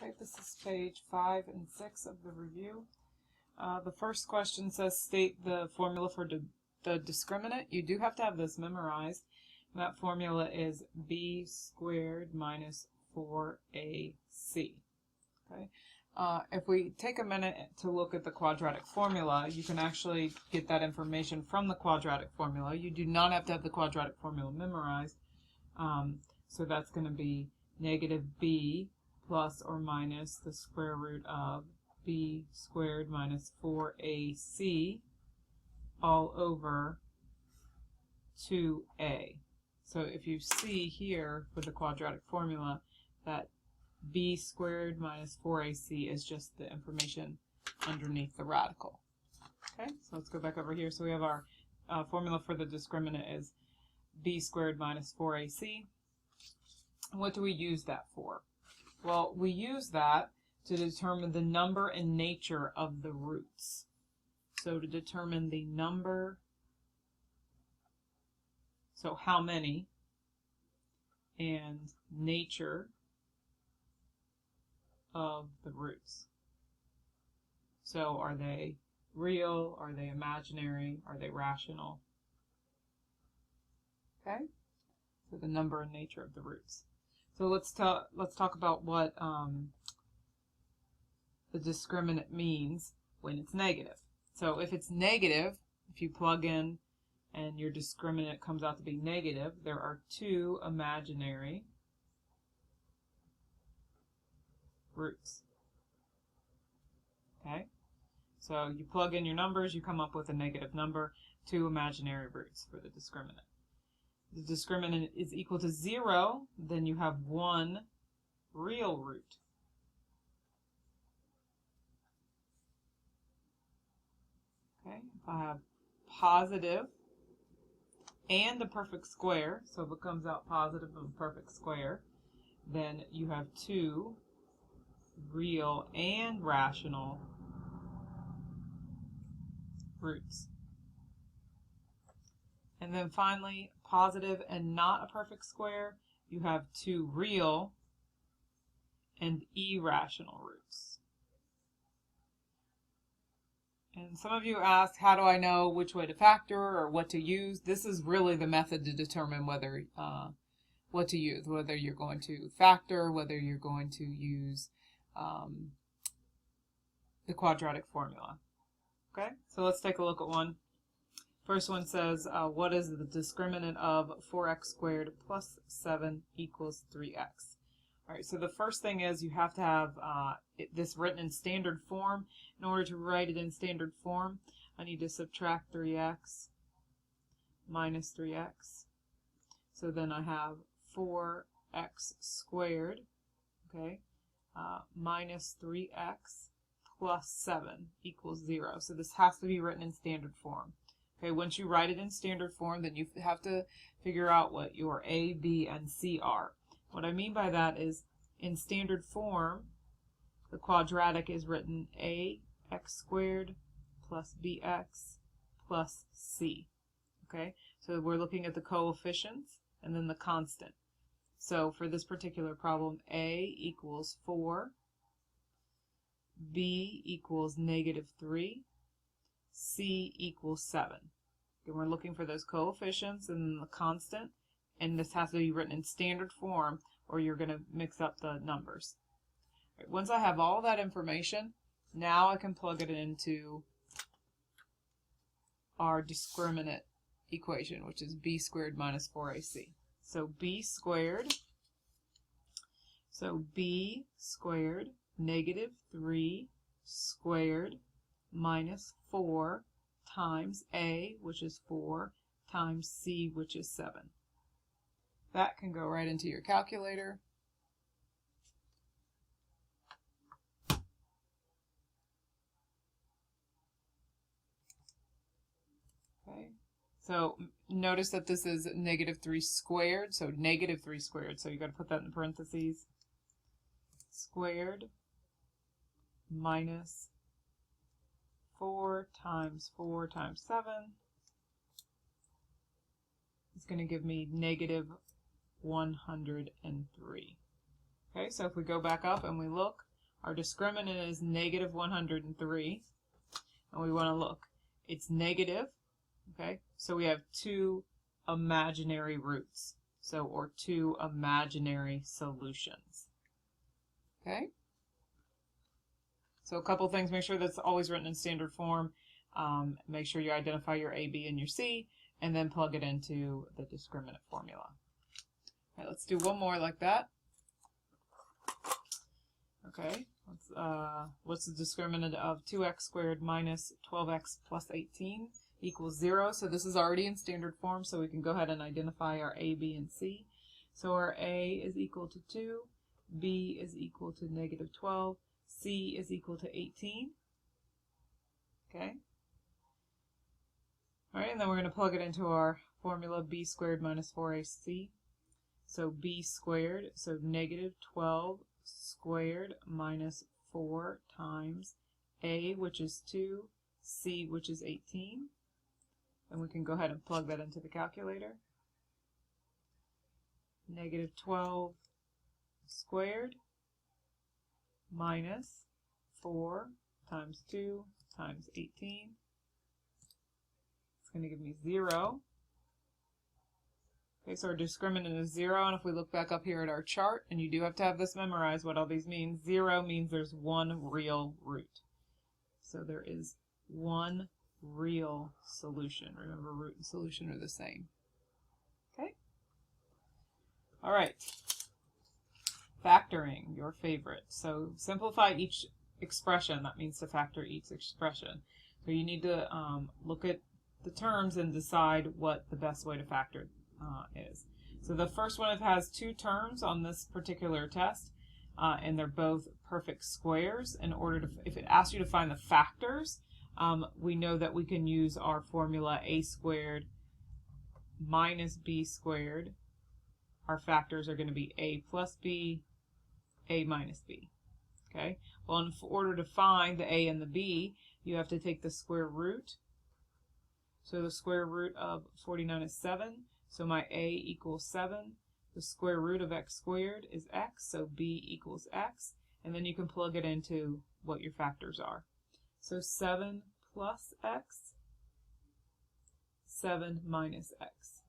Okay, this is page 5 and 6 of the review. The first question says state the formula for the discriminant. You do have to have this memorized. And that formula is b squared minus 4ac. Okay. If we take a minute to look at the quadratic formula, you can actually get that information from the quadratic formula. You do not have to have the quadratic formula memorized. So that's going to be negative b plus or minus the square root of b squared minus 4ac all over 2a. So if you see here for the quadratic formula that b squared minus 4ac is just the information underneath the radical. Okay, so let's go back over here. So we have our formula for the discriminant is b squared minus 4ac. What do we use that for? Well, we use that to determine the number and nature of the roots. So to determine the number, so how many, and nature of the roots. So are they real? Are they imaginary? Are they rational? Okay, so the number and nature of the roots. So let's talk about what the discriminant means when it's negative. So if it's negative, if you plug in and your discriminant comes out to be negative, there are two imaginary roots. Okay, so you plug in your numbers, you come up with a negative number, two imaginary roots for the discriminant. The discriminant is equal to 0, then you have one real root. Okay, if I have positive and a perfect square, so if it comes out positive of a perfect square, then you have two real and rational roots. And then finally, positive and not a perfect square, you have two real and irrational roots. And some of you ask, how do I know which way to factor or what to use? This is really the method to determine whether what to use, whether you're going to factor, whether you're going to use the quadratic formula. Okay, so let's take a look at one. First one says, what is the discriminant of 4x squared plus 7 equals 3x? All right, so the first thing is you have to have this written in standard form. In order to write it in standard form, I need to subtract 3x minus 3x. So then I have 4x squared, okay, minus 3x plus 7 equals 0. So this has to be written in standard form. Okay, once you write it in standard form, then you have to figure out what your a, b, and c are. What I mean by that is in standard form, the quadratic is written ax squared plus bx plus c. Okay, so we're looking at the coefficients and then the constant. So for this particular problem, a equals 4, b equals negative 3, c equals 7. And we're looking for those coefficients and the constant, and this has to be written in standard form or you're going to mix up the numbers. Right, once I have all that information, now I can plug it into our discriminant equation, which is b squared minus 4ac. So b squared, negative 3 squared minus 4 times a, which is 4, times c, which is 7. That can go right into your calculator. Okay, so notice that this is negative 3 squared, so negative 3 squared, so you got to put that in parentheses. Squared minus 4 times 7 is going to give me negative 103. Okay, so if we go back up and we look, Our discriminant is negative 103, and we want to look. It's negative, okay? So we have two imaginary roots, or two imaginary solutions, okay? So a couple things, make sure that's always written in standard form. Make sure you identify your A, B, and your C, and then plug it into the discriminant formula. Okay, let's do one more like that. Okay, what's the discriminant of 2x squared minus 12x plus 18 equals 0? So this is already in standard form, so we can go ahead and identify our A, B, and C. So our A is equal to 2, B is equal to negative 12, C is equal to 18. Okay. All right, and then we're going to plug it into our formula b squared minus 4ac. So b squared, so negative 12 squared minus 4 times a, which is 2, c, which is 18. And we can go ahead and plug that into the calculator. Negative 12 squared minus 4 times 2 times 18. It's going to give me 0. Okay, so our discriminant is 0, and if we look back up here at our chart, and you do have to have this memorized, what all these mean, 0 means there's one real root. So there is one real solution. Remember, root and solution are the same. Okay? All right. Factoring, your favorite. So simplify each expression. That means to factor each expression. So you need to look at the terms and decide what the best way to factor is. So the first one, it has two terms on this particular test, and they're both perfect squares. In order to, if it asks you to find the factors, we know that we can use our formula a squared minus b squared. Our factors are going to be a plus b, a minus b. Okay. Well, in order to find the a and the b, you have to take the square root. So the square root of 49 is 7. So my a equals 7. The square root of x squared is x, so b equals x. And then you can plug it into what your factors are. So 7 plus x, 7 minus x.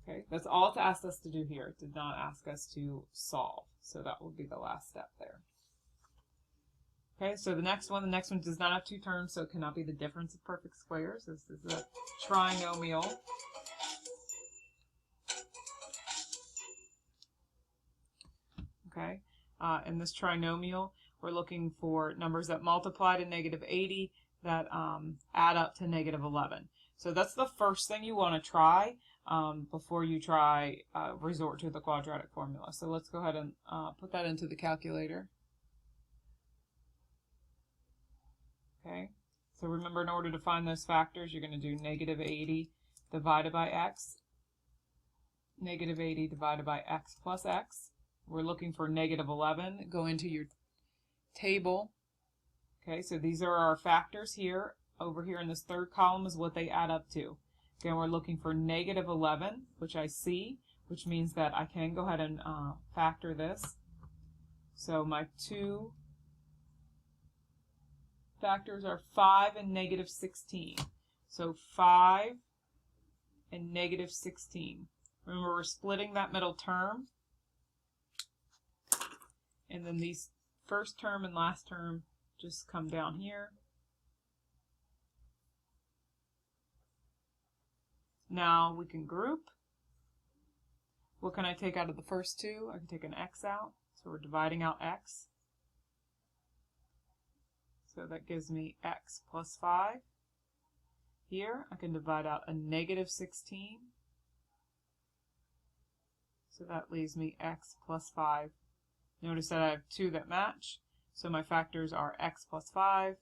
Okay, that's all it asked us to do here. It did not ask us to solve. So that will be the last step there. Okay, so the next one does not have two terms, so it cannot be the difference of perfect squares. This is a trinomial. Okay, in this trinomial, we're looking for numbers that multiply to negative 80 that add up to negative 11. So that's the first thing you want to try before you try resort to the quadratic formula. So let's go ahead and put that into the calculator. Okay, so remember, in order to find those factors, you're going to do negative 80 divided by x, negative 80 divided by x plus x. We're looking for negative 11. Go into your table. Okay, so these are our factors here. Over here in this third column is what they add up to. Again, we're looking for negative 11, which I see, which means that I can go ahead and factor this. So my two factors are 5 and negative 16. So 5 and negative 16. Remember, we're splitting that middle term. And then these first term and last term just come down here. Now we can group. What can I take out of the first two? I can take an x out. So we're dividing out x. So that gives me x plus 5. Here I can divide out a negative 16. So that leaves me x plus 5. Notice that I have two that match. So my factors are x plus 5,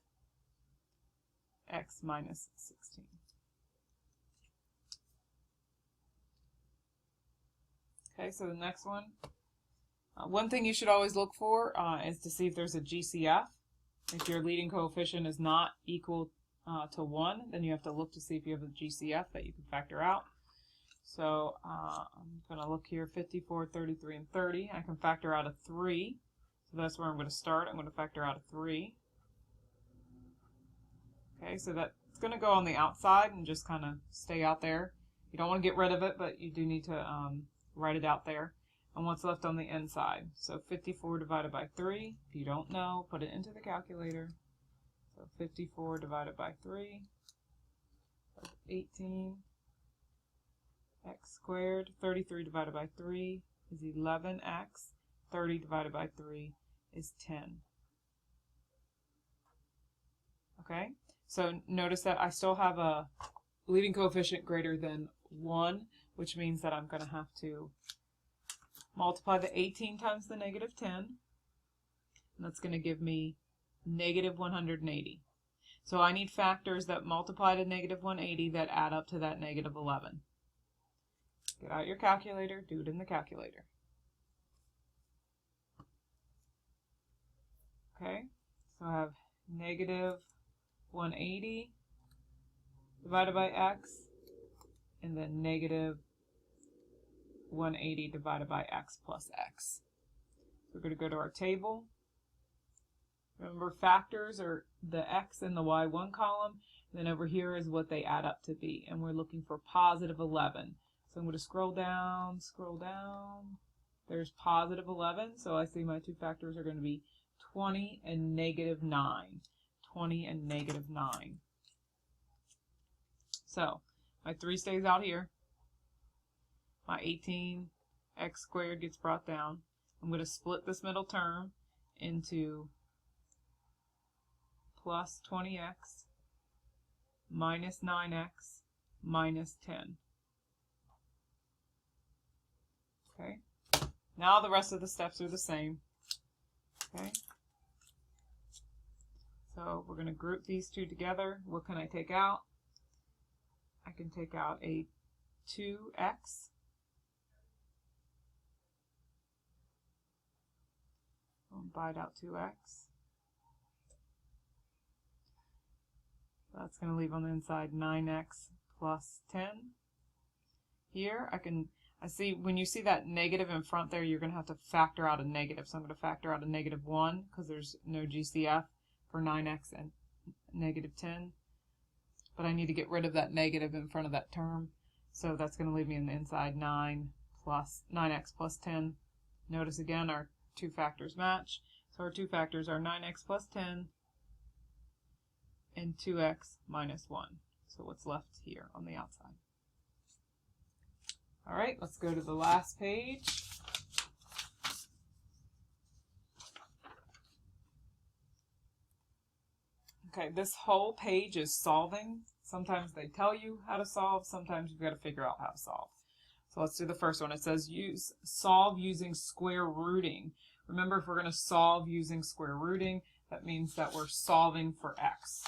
x minus 16. Okay, so the next one. One thing you should always look for is to see if there's a GCF. If your leading coefficient is not equal to 1, then you have to look to see if you have a GCF that you can factor out. So I'm going to look here, 54, 33, and 30. I can factor out a 3. So that's where I'm going to start. I'm going to factor out a 3. Okay, so that's going to go on the outside and just kind of stay out there. You don't want to get rid of it, but you do need to write it out there. And what's left on the inside? So 54 divided by 3. If you don't know, put it into the calculator. So 54 divided by 3, 18. X squared. 33 divided by 3 is 11x. 30 divided by 3 is 10. Okay, so notice that I still have a leading coefficient greater than 1, which means that I'm going to have to multiply the 18 times the negative 10, and that's going to give me negative 180. So I need factors that multiply to negative 180 that add up to that negative 11. Get out your calculator, do it in the calculator. Okay, so I have negative 180 divided by x, and then negative 180 divided by x plus x. We're going to go to our table. Remember, factors are the x in the y1 column, and then over here is what they add up to be, and we're looking for positive 11. So I'm going to scroll down, there's positive 11, so I see my two factors are going to be 20 and negative 9. 20 and negative 9. So my 3 stays out here. My 18 x squared gets brought down. I'm going to split this middle term into plus 20x minus 9x minus 10. Okay. Now the rest of the steps are the same. Okay. So we're going to group these two together. What can I take out? I can take out a 2x. I'll bite out 2x. That's going to leave on the inside 9x plus 10. Here I see when you see that negative in front there, you're going to have to factor out a negative. So I'm going to factor out a negative 1 because there's no GCF for 9x and negative 10. But I need to get rid of that negative in front of that term. So that's going to leave me in the inside 9x plus 10. Notice again our two factors match. So our two factors are 9x plus 10 and 2x minus 1. So what's left here on the outside? All right, let's go to the last page. Okay, this whole page is solving. Sometimes they tell you how to solve, sometimes you've got to figure out how to solve. So let's do the first one. It says solve using square rooting. Remember, if we're going to solve using square rooting, that means that we're solving for x.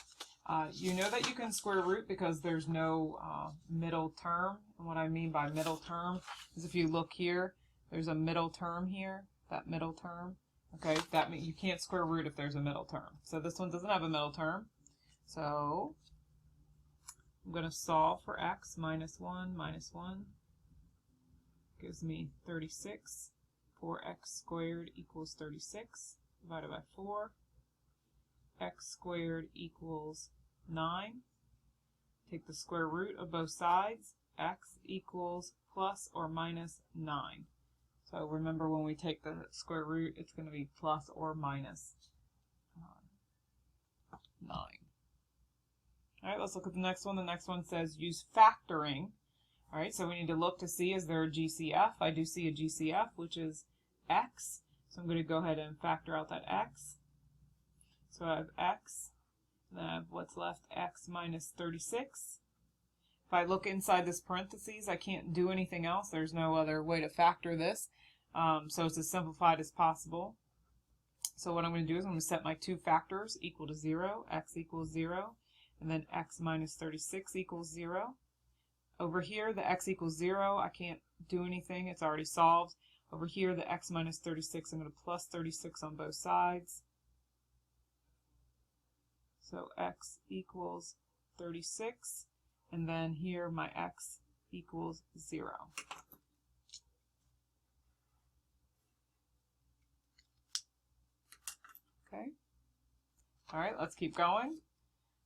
You know that you can square root because there's no middle term. And what I mean by middle term is if you look here, there's a middle term here, that middle term. Okay, that means you can't square root if there's a middle term. So this one doesn't have a middle term. So I'm going to solve for x. Minus 1 gives me 36. 4x squared equals 36 divided by 4. X squared equals 9. Take the square root of both sides. X equals plus or minus 9. So remember, when we take the square root, it's going to be plus or minus 9. All right, let's look at the next one. The next one says use factoring. All right, so we need to look to see, is there a GCF? I do see a GCF, which is x. So I'm going to go ahead and factor out that x. So I have x, then I have what's left, x minus 36. If I look inside this parentheses, I can't do anything else. There's no other way to factor this. So it's as simplified as possible. So what I'm going to do is I'm going to set my two factors equal to 0, x equals 0, and then x minus 36 equals 0. Over here, the x equals 0, I can't do anything. It's already solved. Over here, the x minus 36, I'm going to plus 36 on both sides. So x equals 36, and then here my x equals 0. All right, let's keep going.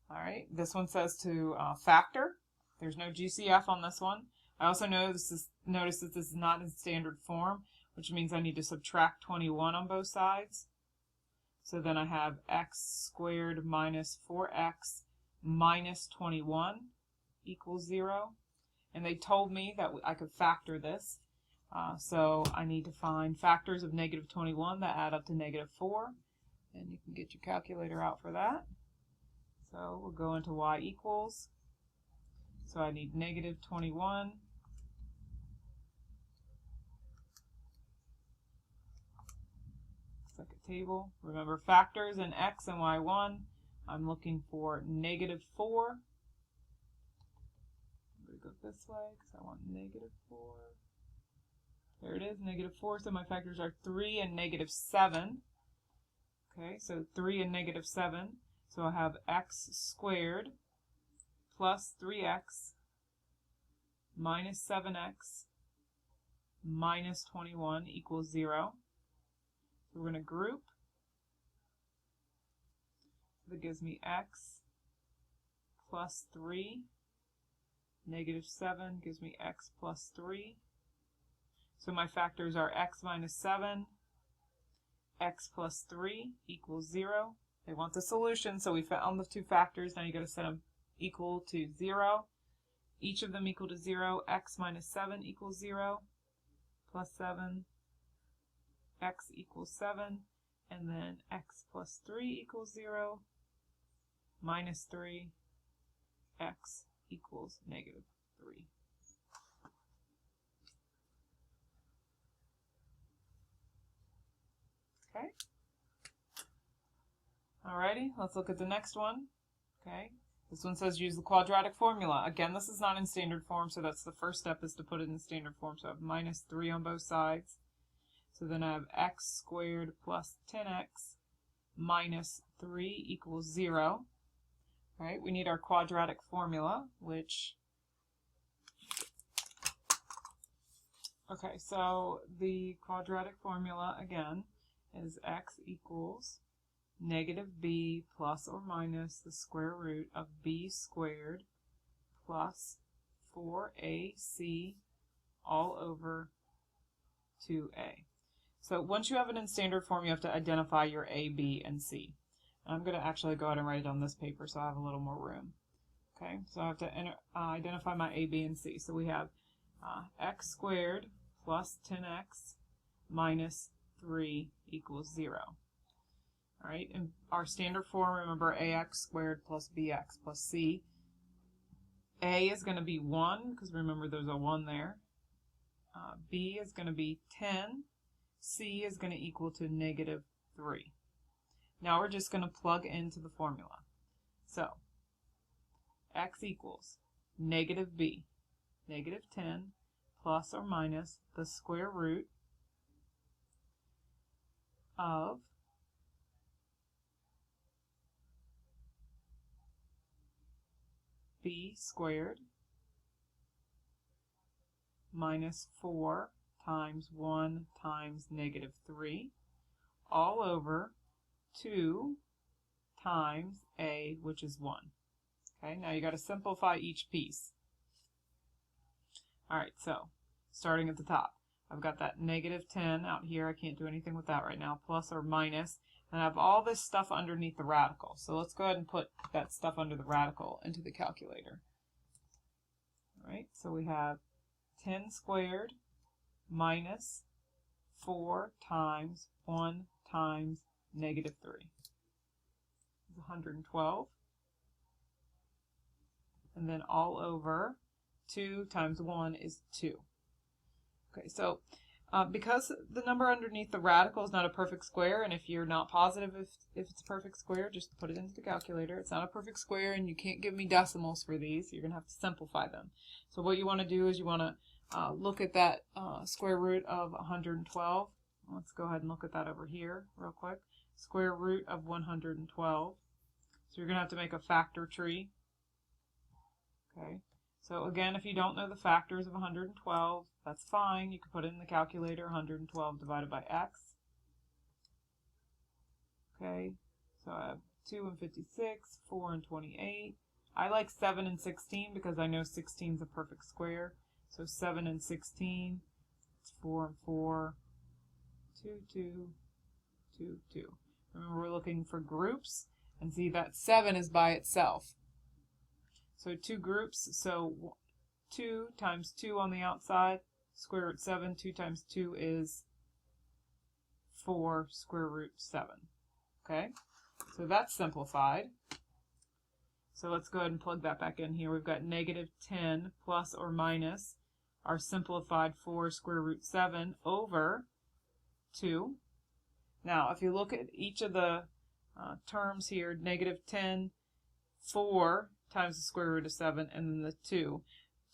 All right, this one says to factor. There's no GCF on this one. I also notice that this is not in standard form, which means I need to subtract 21 on both sides. So then I have x squared minus 4x minus 21 equals 0. And they told me that I could factor this. So I need to find factors of negative 21 that add up to negative 4. And you can get your calculator out for that. So we'll go into y equals. So I need negative 21 like a table. Remember factors in x and y1. I'm looking for negative 4. I'm going to go this way because I want negative 4. There it is, negative 4. So my factors are 3 and negative 7. Okay, so 3 and negative 7. So I have x squared plus 3x minus 7x minus 21 equals 0. So we're going to group. So that gives me x plus 3. Negative 7 gives me x plus 3. So my factors are x minus 7, x plus 3 equals 0. They want the solution, so we found the two factors. Now you got to set them equal to 0. Each of them equal to 0. X minus 7 equals 0. Plus 7. X equals 7. And then x plus 3 equals 0. Minus 3. X equals negative 3. Okay. Alrighty, let's look at the next one. Okay. This one says use the quadratic formula. Again, this is not in standard form, so that's the first step, is to put it in standard form. So I have minus 3 on both sides. So then I have x squared plus 10x minus 3 equals 0. All right, we need our quadratic formula, which... Okay, so the quadratic formula, again, is x equals negative b plus or minus the square root of b squared plus 4ac all over 2a. So once you have it in standard form, you have to identify your a, b, and c. I'm going to actually go ahead and write it on this paper so I have a little more room. Okay, so I have to identify my a, b, and c. So we have x squared plus 10x minus 3 equals 0. All right, in our standard form, remember ax squared plus bx plus c. A is going to be 1, because remember there's a 1 there. B is going to be 10. C is going to equal to negative 3. Now we're just going to plug into the formula. So, x equals negative b, negative 10, plus or minus the square root of b squared minus 4 times 1 times negative 3 all over 2 times a, which is 1. Okay, now you got to simplify each piece. All right, so starting at the top, I've got that negative 10 out here. I can't do anything with that right now, plus or minus. And I have all this stuff underneath the radical. So let's go ahead and put that stuff under the radical into the calculator. All right, so we have 10 squared minus 4 times 1 times negative 3. It's 112. And then all over 2 times 1 is 2. Okay, so because the number underneath the radical is not a perfect square, and if you're not positive if it's a perfect square, just put it into the calculator. It's not a perfect square, and you can't give me decimals for these. You're going to have to simplify them. So what you want to do is you want to look at that square root of 112. Let's go ahead and look at that over here real quick. Square root of 112. So you're going to have to make a factor tree. Okay. So again, if you don't know the factors of 112, that's fine. You can put it in the calculator, 112 divided by x. Okay, so I have 2 and 56, 4 and 28. I like 7 and 16 because I know 16 is a perfect square. So 7 and 16, it's 4 and 4, 2, 2, 2, 2. Remember, we're looking for groups, and see that 7 is by itself. So two groups, so 2 times 2 on the outside, square root 7. 2 times 2 is 4 square root 7. Okay, so that's simplified. So let's go ahead and plug that back in here. We've got negative 10 plus or minus our simplified 4 square root 7 over 2. Now, if you look at each of the terms here, negative 10, 4 times the square root of 7, and then the 2.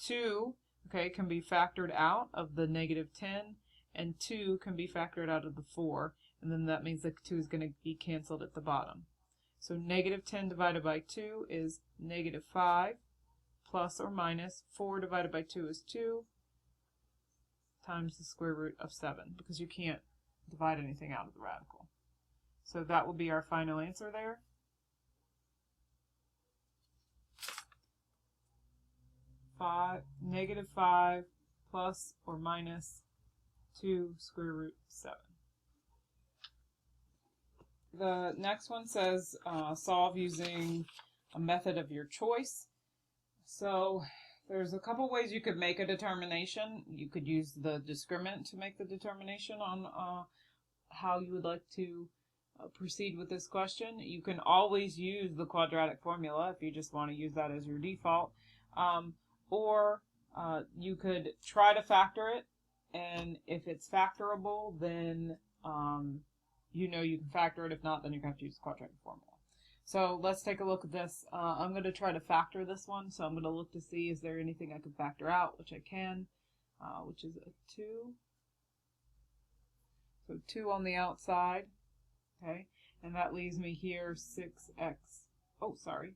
2, okay, can be factored out of the negative 10, and 2 can be factored out of the 4, and then that means the 2 is going to be canceled at the bottom. So negative 10 divided by 2 is negative 5, plus or minus 4 divided by 2 is 2, times the square root of 7, because you can't divide anything out of the radical. So that will be our final answer there. Negative 5 plus or minus 2 square root 7. The next one says solve using a method of your choice. So there's a couple ways you could make a determination. You could use the discriminant to make the determination on how you would like to proceed with this question. You can always use the quadratic formula if you just want to use that as your default. Or you could try to factor it, and if it's factorable, then you know you can factor it. If not, then you're going to have to use the quadratic formula. So let's take a look at this. I'm going to try to factor this one, so I'm going to look to see is there anything I can factor out, which I can, which is a 2. So 2 on the outside, okay, and that leaves me here 3x squared.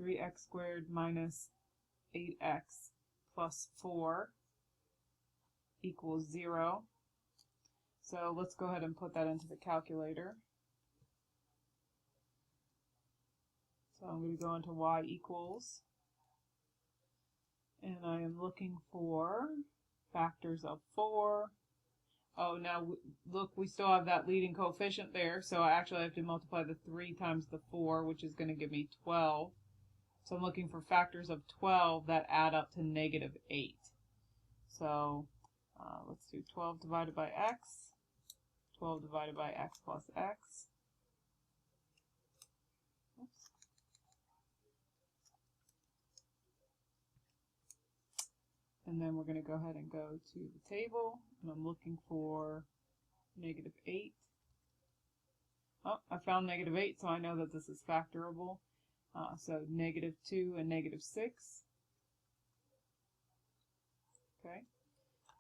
3x squared minus 8x plus 4 equals 0. So let's go ahead and put that into the calculator. So I'm going to go into y equals, and I am looking for factors of 4. Oh, now look, we still have that leading coefficient there, so I actually have to multiply the 3 times the 4, which is going to give me 12. So I'm looking for factors of 12 that add up to negative 8. So let's do 12 divided by x, 12 divided by x plus x. Oops. And then we're going to go ahead and go to the table, and I'm looking for negative 8. Oh, I found negative 8, so I know that this is factorable. So negative 2 and negative 6. Okay.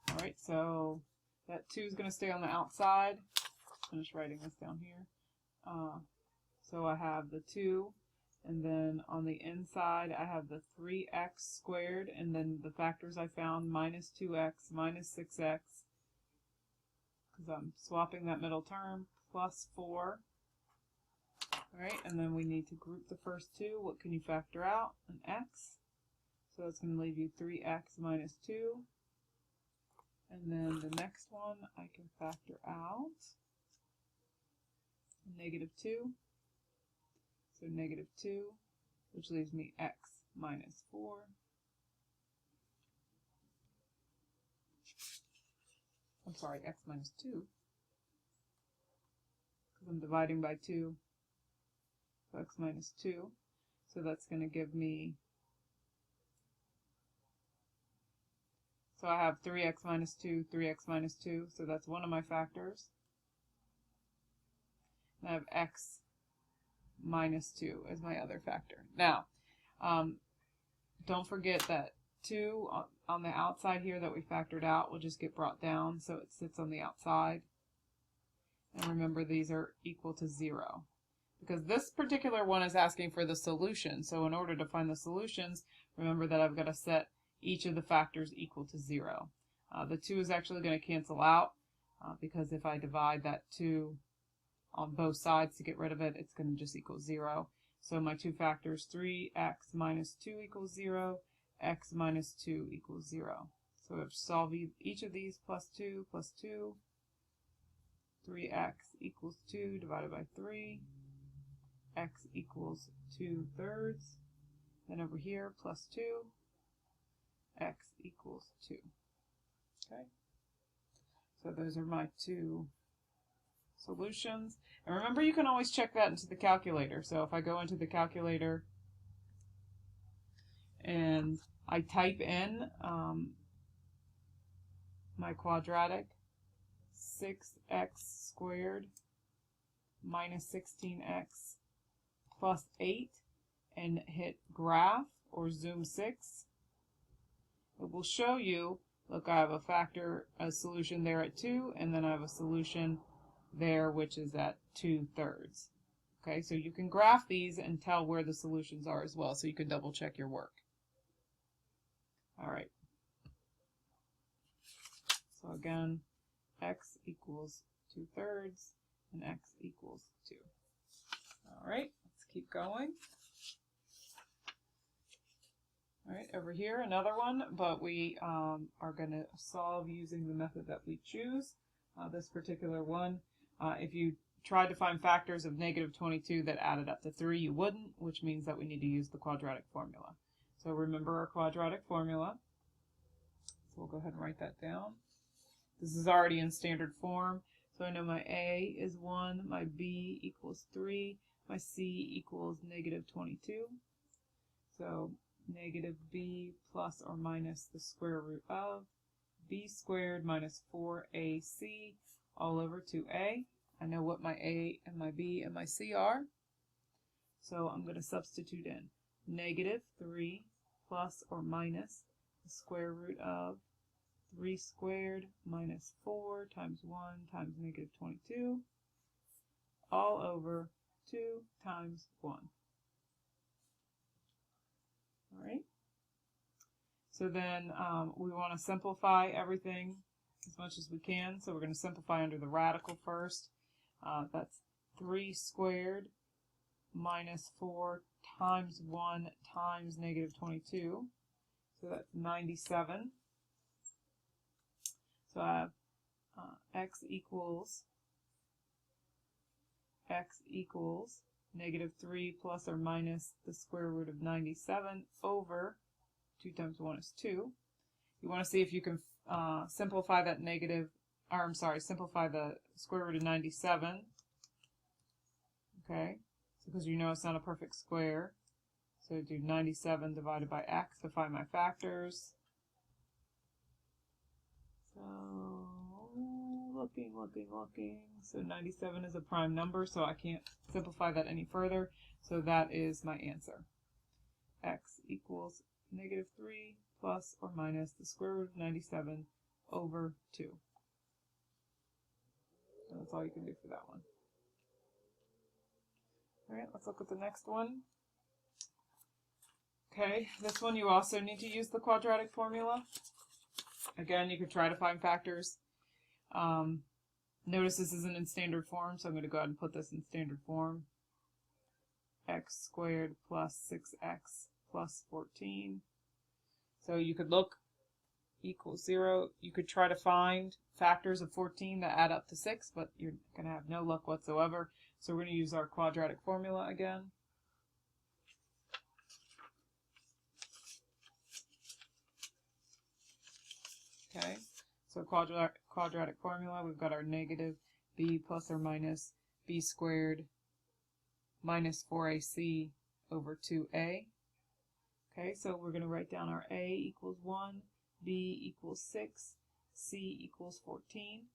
All right, so that 2 is going to stay on the outside. Finish writing this down here. So I have the 2, and then on the inside I have the 3x squared, and then the factors I found, minus 2x, minus 6x, because I'm swapping that middle term, plus 4. Alright, and then we need to group the first 2. What can you factor out? An x. So it's going to leave you 3x minus 2. And then the next one I can factor out negative 2. So negative 2, which leaves me x minus 4. I'm sorry, x minus 2. Because I'm dividing by 2. So x minus 2. So that's going to give me, so I have 3x minus 2, 3x minus 2. So that's one of my factors. And I have x minus 2 as my other factor. Now, don't forget that 2 on the outside here that we factored out will just get brought down, so it sits on the outside. And remember, these are equal to 0. Because this particular one is asking for the solution. So in order to find the solutions, remember that I've got to set each of the factors equal to 0. The 2 is actually going to cancel out because if I divide that 2 on both sides to get rid of it, it's going to just equal 0. So my two factors, 3x minus 2 equals 0, x minus 2 equals 0. So we have to solve each of these plus 2, 3x equals 2 divided by 3, x equals 2/3. Then over here, plus 2, x equals 2. Okay, so those are my two solutions. And remember, you can always check that into the calculator. So if I go into the calculator and I type in my quadratic, 6x squared minus 16x plus 8, and hit graph or zoom 6, it will show you, look, I have a solution there at 2, and then I have a solution there which is at 2/3. Okay, so you can graph these and tell where the solutions are as well, so you can double check your work. All right. So again, x equals 2/3 and x equals 2. All right, let's keep going. All right, over here, another one, but we are going to solve using the method that we choose. This particular one, if you tried to find factors of -22 that added up to 3, you wouldn't, which means that we need to use the quadratic formula. So remember our quadratic formula. So we'll go ahead and write that down. This is already in standard form, so I know my A is 1, my B equals 3, my C equals -22. So negative b plus or minus the square root of b squared minus 4ac all over 2a. I know what my a and my b and my c are, so I'm going to substitute in -3 plus or minus the square root of 3 squared minus 4 times 1 times -22 all over 2 times 1. All right. So then we want to simplify everything as much as we can. So we're going to simplify under the radical first. That's 3 squared minus 4 times 1 times -22. So that's 97. So I have x equals -3 plus or minus the square root of 97 over 2 times 1 is 2. You want to see if you can simplify that simplify the square root of 97. Okay, so because you know it's not a perfect square. So do 97 divided by x to find my factors. So looking. So 97 is a prime number, so I can't simplify that any further. So that is my answer. X equals -3 plus or minus the square root of 97 over 2. So that's all you can do for that one. All right, let's look at the next one. Okay, this one you also need to use the quadratic formula. Again, you could try to find factors. Notice this isn't in standard form, so I'm going to go ahead and put this in standard form. X squared plus 6x plus 14. So you could look equals 0. You could try to find factors of 14 that add up to 6, but you're going to have no luck whatsoever. So we're going to use our quadratic formula again. Okay, so quadratic formula, we've got our negative b plus or minus b squared minus 4ac over 2a. Okay, so we're going to write down our a equals 1, b equals 6, c equals 14.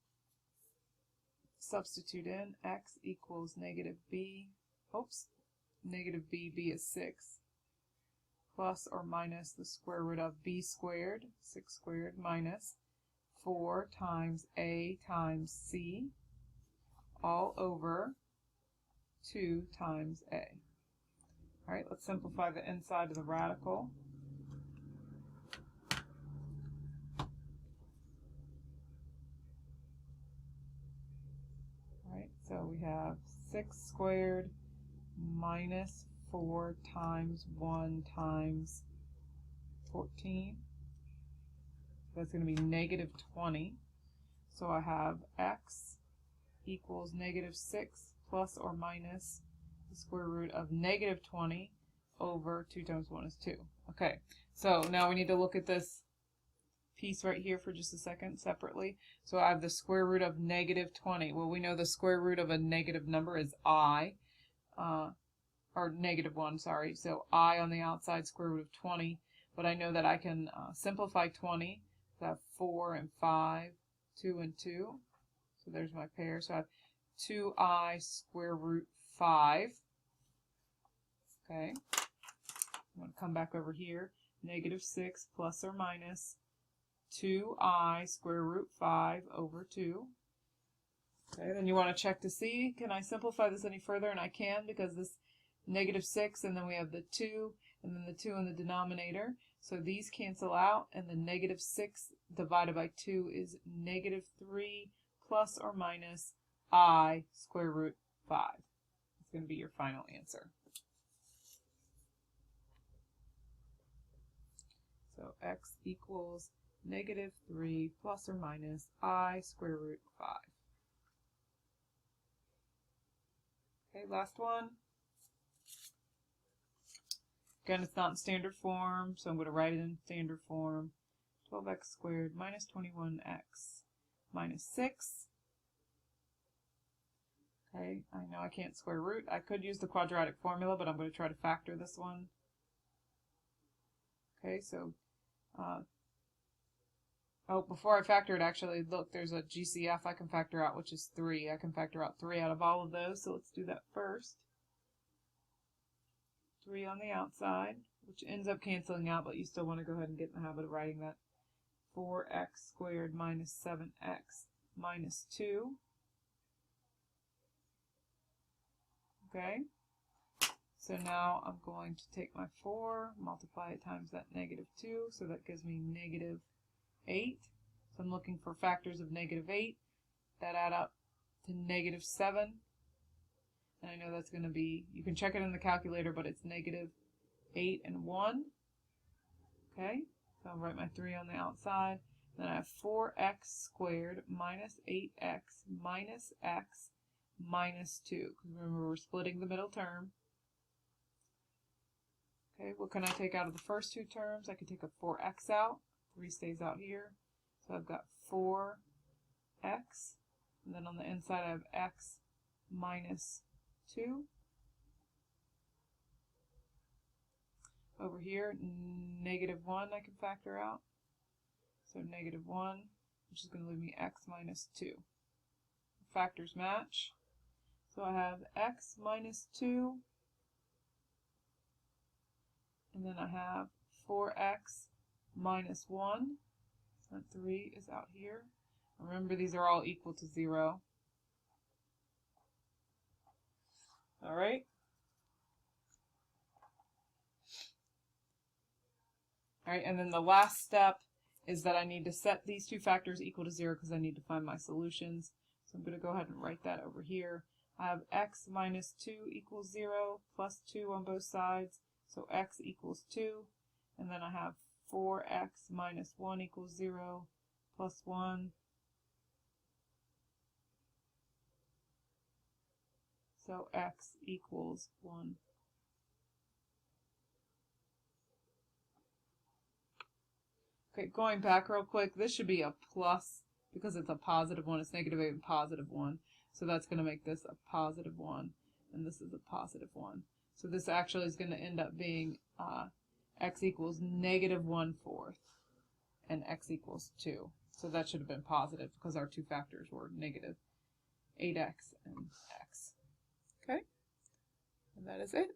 Substitute in x equals negative b, negative b is 6, plus or minus the square root of b squared, 6 squared, minus 4 times a times c, all over 2 times a. All right, let's simplify the inside of the radical. All right, so So we have 6 squared minus 4 times 1 times 14. That's going to be negative 20. So I have x equals negative 6 plus or minus the square root of negative 20 over 2 times 1 is 2. Okay, so now we need to look at this piece right here for just a second separately. So I have the square root of negative 20. Well, we know the square root of a negative number is I, or negative 1, sorry. So I on the outside, square root of 20. But I know that I can simplify 20. So I have 4 and 5, 2 and 2. So there's my pair. So I have 2i square root 5. Okay. I'm going to come back over here. Negative 6 plus or minus 2i square root 5 over 2. Okay, then you want to check to see, can I simplify this any further? And I can, because this negative 6, and then we have the 2, and then the 2 in the denominator. So these cancel out, and the negative 6 divided by 2 is negative 3 plus or minus I square root 5. It's going to be your final answer. So x equals negative 3 plus or minus I square root 5. Okay, last one. Again, it's not in standard form, so I'm going to write it in standard form. 12x squared minus 21x minus 6. Okay, I know I can't square root. I could use the quadratic formula, but I'm going to try to factor this one. Okay, so, oh, before I factor it, actually, look, there's a GCF I can factor out, which is 3. I can factor out 3 out of all of those, so let's do that first. 3 on the outside, which ends up canceling out, but you still want to go ahead and get in the habit of writing that. 4x squared minus 7x minus 2. Okay, so now I'm going to take my 4, multiply it times that negative 2, so that gives me negative 8. So I'm looking for factors of negative 8 that add up to negative 7. And I know that's going to be, you can check it in the calculator, but it's negative 8 and 1. Okay, so I'll write my 3 on the outside. Then I have 4x squared minus 8x minus x minus 2. Because remember, we're splitting the middle term. Okay, what can I take out of the first two terms? I can take a 4x out. 3 stays out here. So I've got 4x. And then on the inside I have x minus 2. Over here, negative 1 I can factor out. So negative 1, which is going to leave me x minus 2. Factors match. So I have x minus 2. And then I have 4x minus 1. And 3 is out here. Remember, these are all equal to 0. All right. All right, and then the last step is that I need to set these two factors equal to 0 because I need to find my solutions. So I'm going to go ahead and write that over here. I have x minus 2 equals 0 plus 2 on both sides. So x equals 2. And then I have 4x minus 1 equals 0 plus 1. So x equals 1. Okay, going back real quick, this should be a plus because it's a positive 1. It's negative 8 and positive 1. So that's going to make this a positive 1. And this is a positive 1. So this actually is going to end up being x equals negative 1/4 and x equals 2. So that should have been positive because our two factors were negative 8x and x. Okay, and that is it.